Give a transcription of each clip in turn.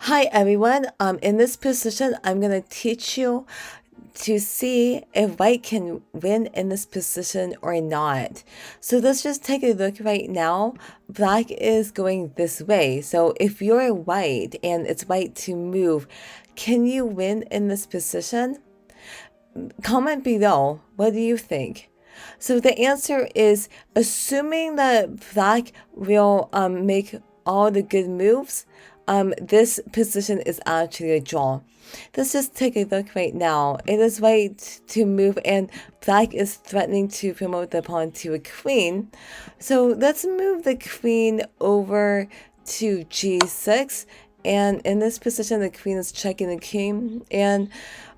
Hi everyone. In this position, I'm gonna teach you to see if white can win in this position or not. So let's just take a look right now. Black is going this way. So if you're white and it's white to move, can you win in this position? Comment below. What do you think? So the answer is assuming that black will make all the good moves, this position is actually a draw. Let's just take a look right now. It is white to move and black is threatening to promote the pawn to a queen. So let's move the queen over to g6. And in this position, the queen is checking the king. And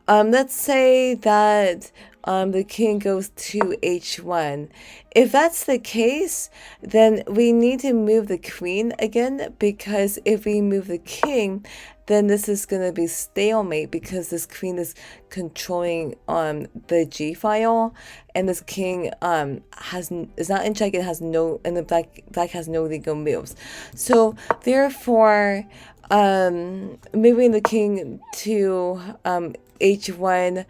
let's say that the king goes to h1. If that's the case, then we need to move the queen again, because if we move the king, then this is going to be stalemate because this queen is controlling the g file, and this king is not in check. It has no, and the black has no legal moves. So therefore, moving the king to h1,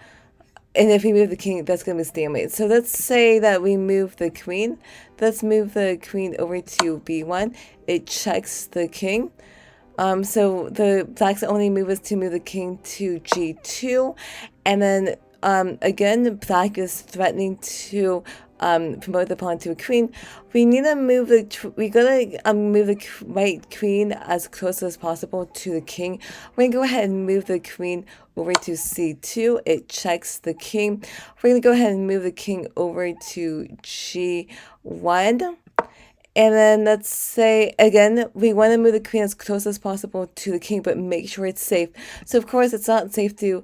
and if we move the king, that's going to be stalemate. So let's say that we move the queen. Let's move the queen over to b1. It checks the king. So the black's only move is to move the king to g2. And then again, black is threatening to promote the pawn to a queen. We need to move we gotta move the white queen as close as possible to the king. We're gonna go ahead and move the queen over to c2. It checks the king. We're gonna go ahead and move the king over to g1. And then let's say, again, we want to move the queen as close as possible to the king, but make sure it's safe. So, of course, it's not safe to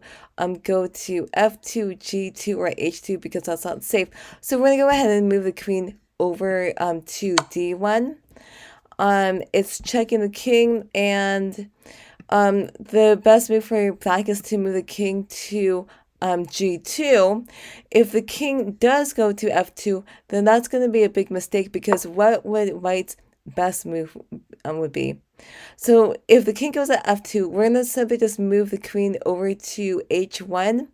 go to f2, g2, or h2 because that's not safe. So we're going to go ahead and move the queen over to d1. It's checking the king, and the best move for black is to move the king to g2. If the king does go to f2, then that's going to be a big mistake, because what would white's best move would be? So if the king goes at f2, we're going to simply just move the queen over to h1.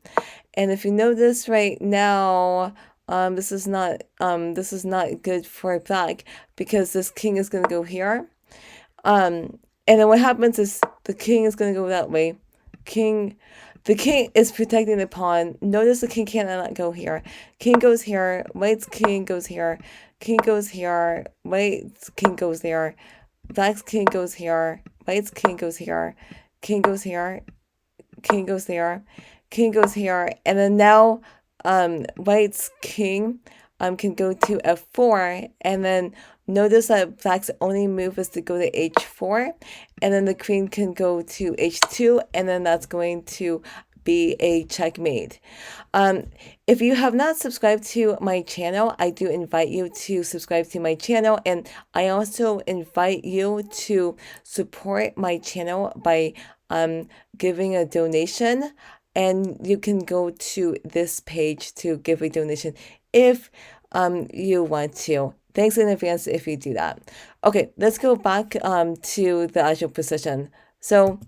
And if you notice right now, this is not good for black, because this king is going to go here. And then what happens is the king is going to go that way. The king is protecting the pawn. Notice the king cannot go here. King goes here. White's king goes here. King goes here. White's king goes there. Black's king goes here. White's king goes here. King goes here. King goes there. King goes here. And then now white's king can go to f4. And then notice that black's only move is to go to h4, and then the queen can go to h2, and then that's going to be a checkmate. If you have not subscribed to my channel, I do invite you to subscribe to my channel, and I also invite you to support my channel by giving a donation, and you can go to this page to give a donation if you want to. Thanks in advance if you do that. Okay, let's go back to the actual position. So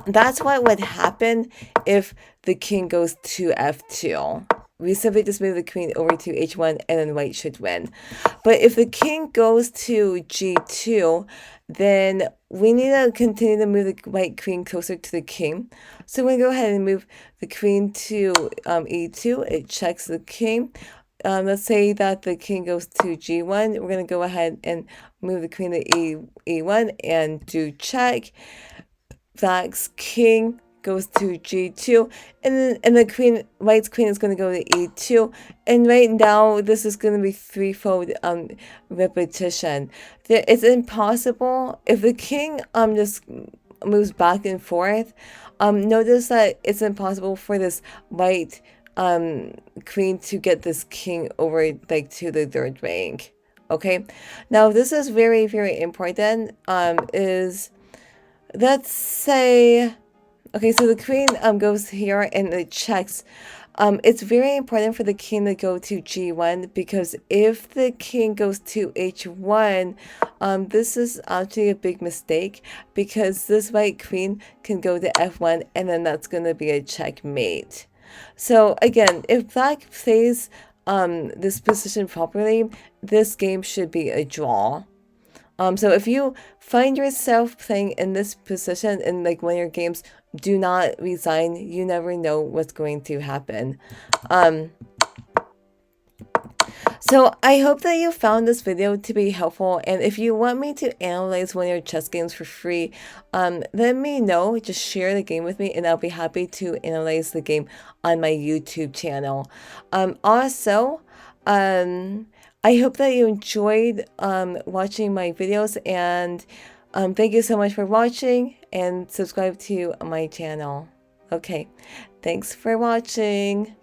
that's what would happen if the king goes to f2. We simply just move the queen over to h1, and then white should win. But if the king goes to g2, then we need to continue to move the white queen closer to the king. So we're going to go ahead and move the queen to e2. It checks the king. Let's say that the king goes to g1. We're going to go ahead and move the queen to e1 and do check. Black's king goes to g2, and the queen, white's queen, is going to go to e2. And right now, this is going to be threefold repetition. It's impossible if the king just moves back and forth. Notice that it's impossible for this white queen to get this king over like to the third rank. Okay, now this is very, very important. Is, let's say, okay, so the queen goes here and it checks. It's very important for the king to go to G1, because if the king goes to H1, this is actually a big mistake, because this white queen can go to F1, and then that's going to be a checkmate. So again, if black plays this position properly, this game should be a draw. So if you find yourself playing in this position in like one of your games, do not resign. You never know what's going to happen. So I hope that you found this video to be helpful, and if you want me to analyze one of your chess games for free, let me know. Just share the game with me, and I'll be happy to analyze the game on my YouTube channel. Also, I hope that you enjoyed watching my videos, and thank you so much for watching, and subscribe to my channel. Okay, thanks for watching.